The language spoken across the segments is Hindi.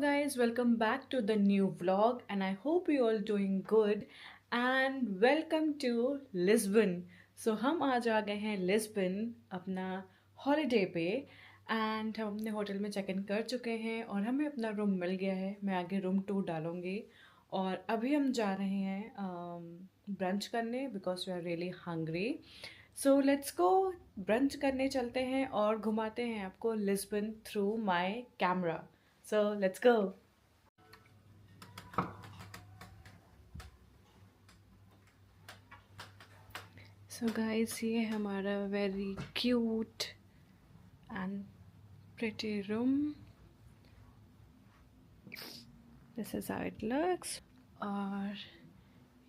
guys, welcome back to the new vlog, and I hope you all doing good. And welcome to Lisbon. हम आज आ गए हैं लिस्बन अपना हॉलीडे पे। एंड हम अपने होटल में चेक इन कर चुके हैं और हमें अपना रूम मिल गया है। मैं आगे रूम टूर डालूंगी। और अभी हम जा रहे हैं ब्रंच करने because we are really hungry. So let's go, brunch करने चलते हैं और घुमाते हैं आपको Lisbon through my camera. So let's go. So guys, ये हमारा very cute and pretty room. This is how it looks. और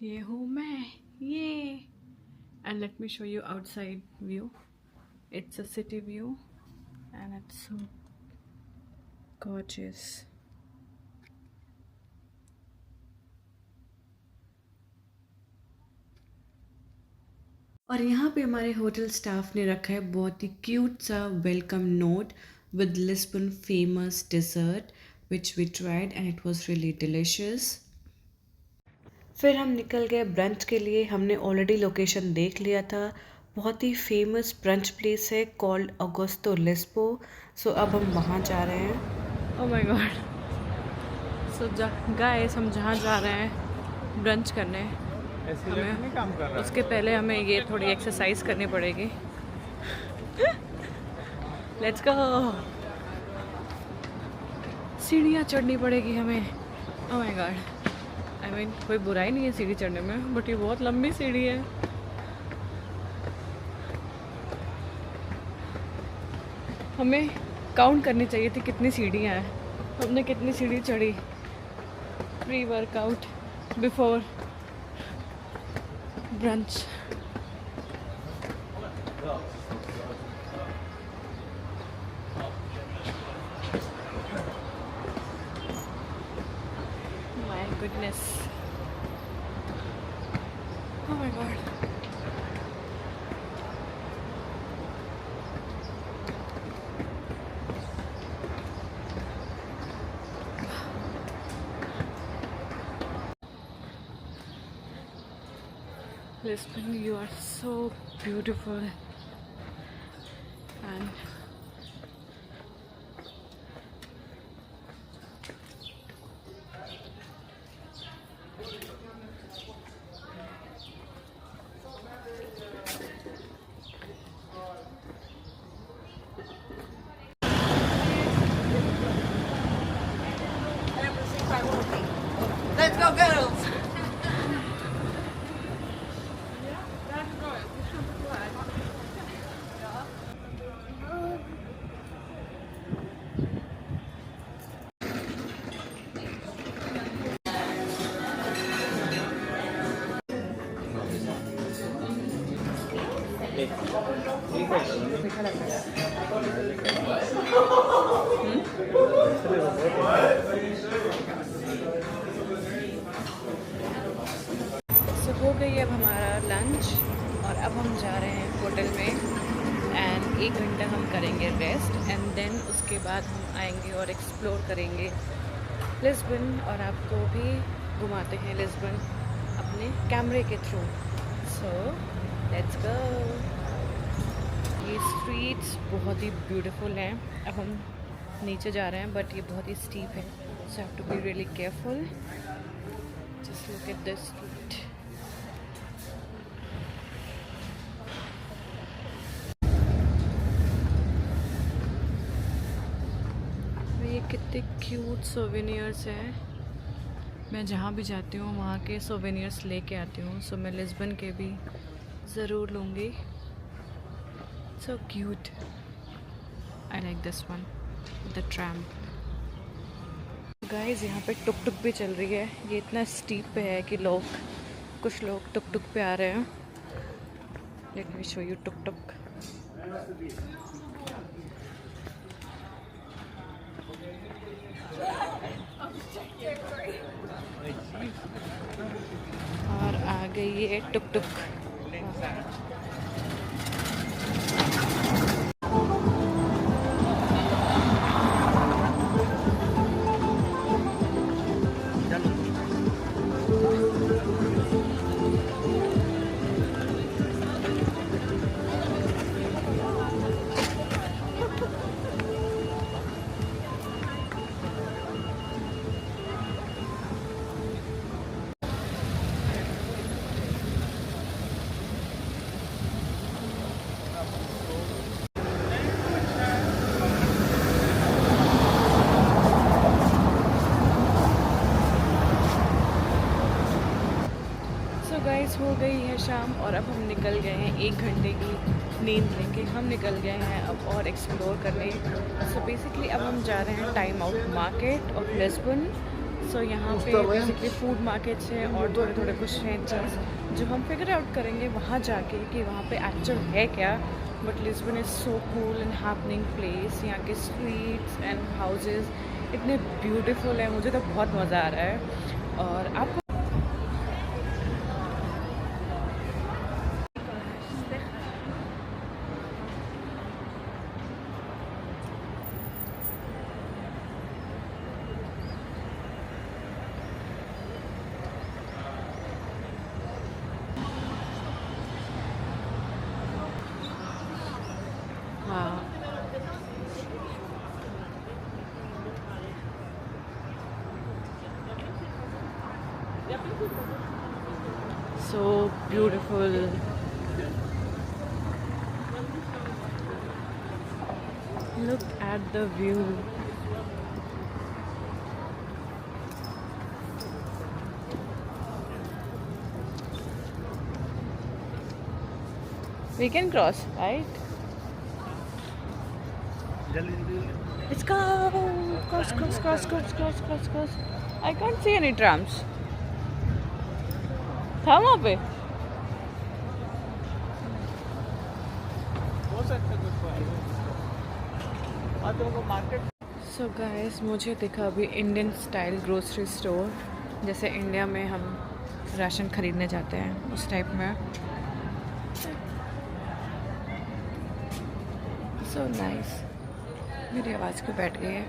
ये हूँ मैं, ये. And let me show you outside view. It's a city view, and it's so gorgeous. और यहाँ पे हमारे होटल स्टाफ ने रखा है बहुत ही क्यूट सा welcome note with Lisbon famous dessert which we tried and it was really delicious. फिर हम निकल गए ब्रंच के लिए। हमने ऑलरेडी लोकेशन देख लिया था। बहुत ही फेमस ब्रंच प्लेस है कॉल्ड ऑगोस्तो लिस्बो। सो अब हम वहाँ जा रहे हैं। Oh my God. So guys, हम जहाँ जा रहे हैं ब्रंच करने, हमें उसके पहले हमें ये थोड़ी एक्सरसाइज करनी पड़ेगी। Let's go. सीढ़ियाँ चढ़नी पड़ेगी हमें। Oh my God. I mean कोई बुराई नहीं है सीढ़ी चढ़ने में, बट ये बहुत लंबी सीढ़ी है। हमें काउंट करनी चाहिए थी कितनी सीढ़ियाँ हैं। हमने कितनी सीढ़ी चढ़ी। Pre workout before brunch. My goodness. Oh my god. Lisbon, you are so beautiful, and Let's go, girls! हो गई अब हमारा लंच और अब हम जा रहे हैं होटल में। एंड 1 घंटा हम करेंगे रेस्ट एंड देन उसके बाद हम आएंगे और एक्सप्लोर करेंगे लिस्बन और आपको भी घुमाते हैं लिस्बन अपने कैमरे के थ्रू। सो लेट्स गो। ये स्ट्रीट्स बहुत ही ब्यूटीफुल हैं। अब हम नीचे जा रहे हैं बट ये बहुत ही स्टीप है, so have to be really careful. Just look at this street. ये कितने क्यूट सोवेनियर्स हैं। मैं जहाँ भी जाती हूँ वहाँ के सोवेनियर्स लेके आती हूँ। सो मैं लिस्बन के भी ज़रूर लूँगी। So cute. I like this one, the tram. Guys, यहाँ पे टुक टुक भी चल रही है। ये इतना स्टीप पे है कि कुछ लोग टुक टुक पे आ रहे हैं। Let me show you tuk tuk. और आ गई है टुक टुक। गाइस हो गई है शाम और अब हम निकल गए हैं 1 घंटे की नींद लेके। हम निकल गए हैं अब और एक्सप्लोर करने। सो बेसिकली अब हम जा रहे हैं time out market of Lisbon. So यहाँ पे बेसिकली फूड मार्केट्स हैं और थोड़े थोड़े कुछ हैं चीज़ जो हम फिगर आउट करेंगे वहाँ जाके कि वहाँ पे एक्चुअल है क्या। But Lisbon is so cool and happening place. यहाँ के स्ट्रीट्स एंड हाउसेस इतने ब्यूटीफुल हैं, मुझे तो बहुत मज़ा आ रहा है। और आपको हाँ, so beautiful. Look at the view. We can cross, right? Let's go. Cross, cross, cross, cross, cross, cross, cross. I can't see any trams. था वहाँ पे? सो गाइस मुझे दिखा अभी इंडियन स्टाइल ग्रोसरी स्टोर, जैसे इंडिया में हम राशन खरीदने जाते हैं उस टाइप में। So nice. मेरी आवाज़ क्यों बैठ गई है?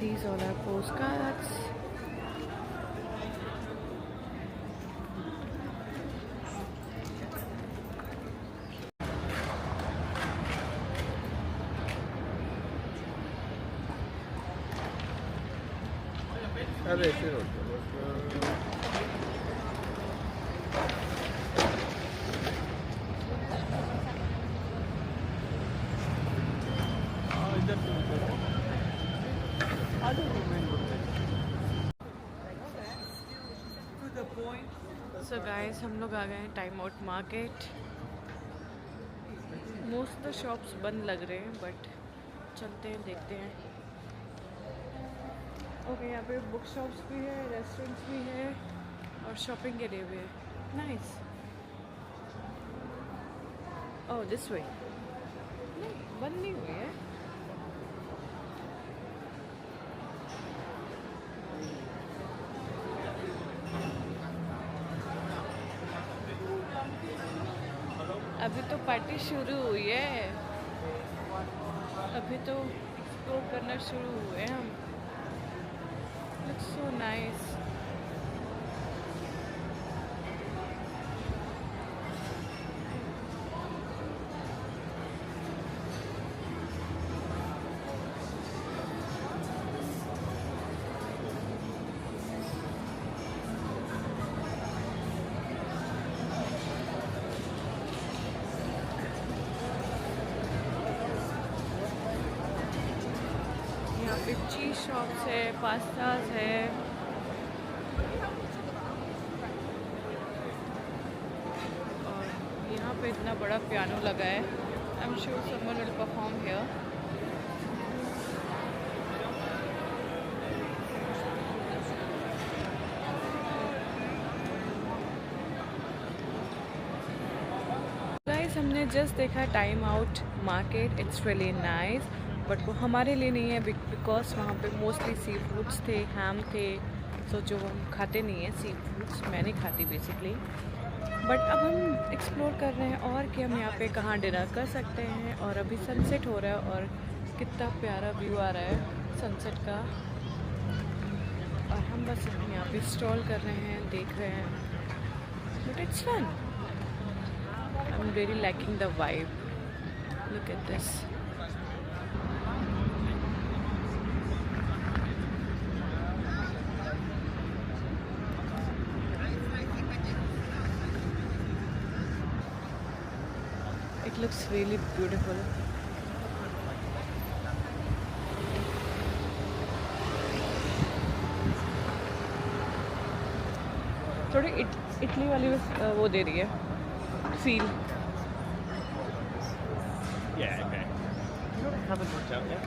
These all are postcards. अरे ऐसे होता है बस। इधर सो गाइस हम लोग आ गए हैं time out market. Most the shops बंद लग रहे हैं बट चलते हैं देखते हैं। ओके, यहाँ पे बुक शॉप्स भी है, रेस्टोरेंट्स भी है और शॉपिंग के लिए भी है। नाइस। Oh this way. नहीं, बंद नहीं हुई है। अभी तो पार्टी शुरू हुई है, अभी तो एक्सप्लोर करना शुरू हुए हैं हम। Looks so nice. यहाँ पे चीज़ शॉप्स है, पास्ताज है। और यहाँ पे इतना बड़ा पियानो लगा है। I am sure someone will perform here. Guys हमने जस्ट देखा time out market, it's really nice. But वो हमारे लिए नहीं है बिकॉज वहाँ पे मोस्टली सी फूड्स थे, हैम थे। सो जो हम खाते नहीं हैं सी फूड्स, मैं नहीं खाती बेसिकली। बट अब हम एक्सप्लोर कर रहे हैं और कि हम यहाँ पे कहाँ डिनर कर सकते हैं। और अभी सनसेट हो रहा है और कितना प्यारा व्यू आ रहा है सनसेट का। और हम बस यहाँ पे स्टॉल कर रहे हैं, देख रहे हैं। But it's fun. I am very liking the vibe. Look at this. It looks really beautiful. थोड़ी इटली वाली वो दे रही है feel. Yeah, okay. You don't have a hotel yet?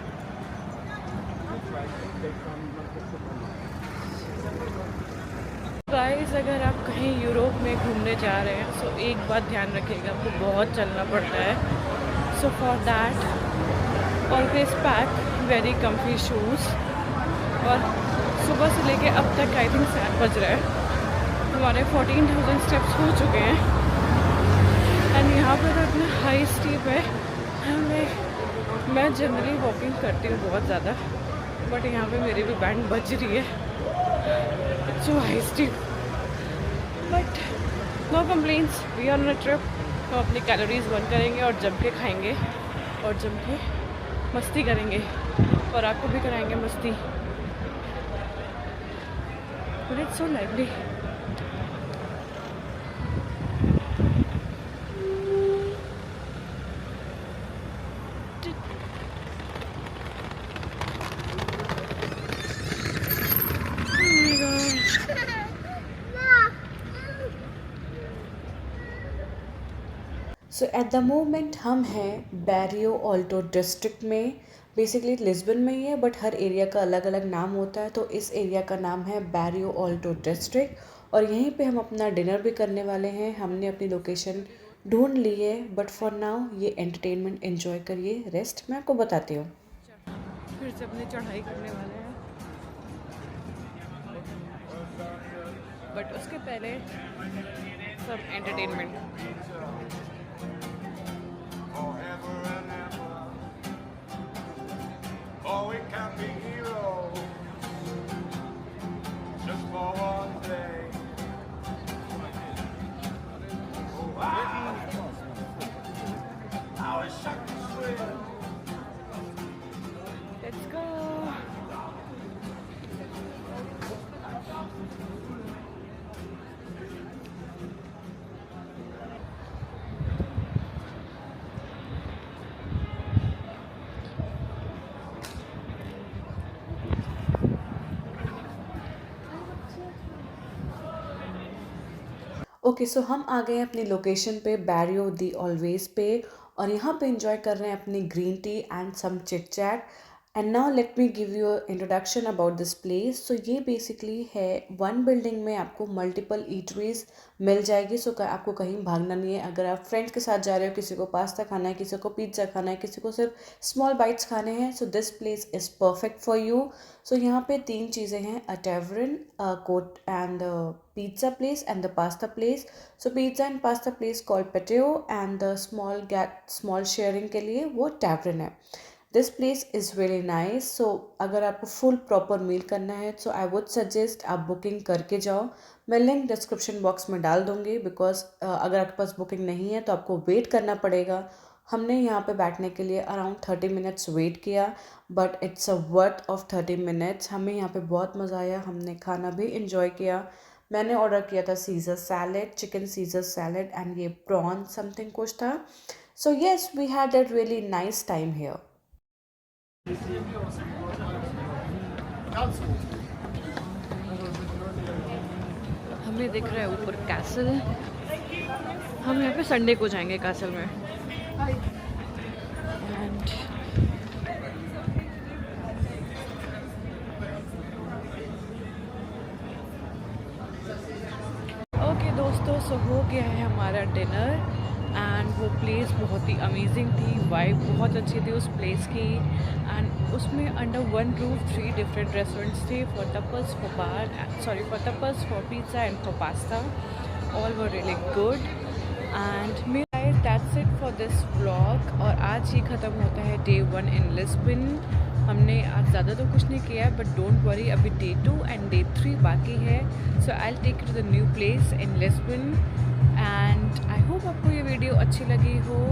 Guys अगर आप कहीं यूरोप में घूमने जा रहे हैं तो एक बात ध्यान रखिएगा, आपको बहुत चलना पड़ता है। So for that always pack very comfy shoes. और सुबह से लेके अब तक आई थिंक 7 बज रहा है, हमारे 14,000 स्टेप्स हो चुके हैं। एंड यहाँ पे तो इतना हाई स्टीप है, मैं जनरली वॉकिंग करती हूँ बहुत ज़्यादा, बट यहाँ पे मेरी भी बैंड बज रही है। So high steep but no complaints, we are on a trip. हम अपनी कैलोरीज बर्न करेंगे और जम के खाएंगे और जम के मस्ती करेंगे और आपको भी कराएंगे मस्ती। But it's so lively. So at the moment हम हैं बैरियो ऑल्टो डिस्ट्रिक्ट में। बेसिकली लिस्बन में ही है, बट हर एरिया का अलग अलग नाम होता है। तो इस एरिया का नाम है बैरियो ऑल्टो डिस्ट्रिक्ट और यहीं पे हम अपना डिनर भी करने वाले हैं। हमने अपनी लोकेशन ढूंढ ली है, बट फॉर नाउ ये एंटरटेनमेंट एंजॉय करिए, रेस्ट मैं आपको बताती हूँ। फिर से अपनी चढ़ाई करने वाले हैं, बट उसके पहले सब entertainment. Forever and ever. Oh, we can be heroes just for one day. Oh, I wish I could swim. Let's go. Okay so हम आ गए अपनी लोकेशन पे बैरियो दी ऑलवेज पे और यहाँ पे इंजॉय कर रहे हैं अपनी green tea and some chit chat. And now let me give you introduction about this place. So ये बेसिकली है वन बिल्डिंग में आपको मल्टीपल ईटरीज मिल जाएगी। सो आपको कहीं भागना नहीं है। अगर आप फ्रेंड्स के साथ जा रहे हो, किसी को पास्ता खाना है, किसी को पिज़्ज़ा खाना है, किसी को सिर्फ स्मॉल बाइट्स खाने हैं, so this place is perfect for you. So यहाँ पे 3 चीज़ें हैं, a tavern, a coat and pizza place and the pasta place. So pizza and pasta place called Pateo and the small sharing के लिए वो tavern है। This place is really nice. So अगर आपको full proper meal करना है so I would suggest आप बुकिंग करके जाओ। मैं लिंक डिस्क्रिप्शन बॉक्स में डाल दूँगी बिकॉज अगर आपके पास बुकिंग नहीं है तो आपको वेट करना पड़ेगा। हमने यहाँ पे बैठने के लिए अराउंड 30 मिनट्स वेट किया, but it's a worth of 30 minutes. हमें यहाँ पे बहुत मज़ा आया, हमने खाना भी इंजॉय किया। मैंने ऑर्डर किया था caesar salad, chicken caesar salad and ये प्रॉन समथिंग कुछ था। So yes we had a really nice time here. हमें दिख रहा है ऊपर कैसल। हम यहाँ पे संडे को जाएंगे कैसल में। एंड ओके दोस्तों, सो हो गया है हमारा डिनर एंड वो प्लेस बहुत ही अमेजिंग थी। वाइब बहुत अच्छी थी उस प्लेस की एंड उसमें under one roof 3 different restaurants थे for tapas, for tapas, for pizza and for pasta. All were really good and मेरा that's it for this vlog. और आज ही ख़त्म होता है डे 1 इन लिस्बन। हमने आज ज़्यादा तो कुछ नहीं किया बट डोंट वरी, अभी डे 2 एंड डे 3 बाकी है। So I will take you to the new place in Lisbon and I hope आपको ये वीडियो अच्छी लगी हो।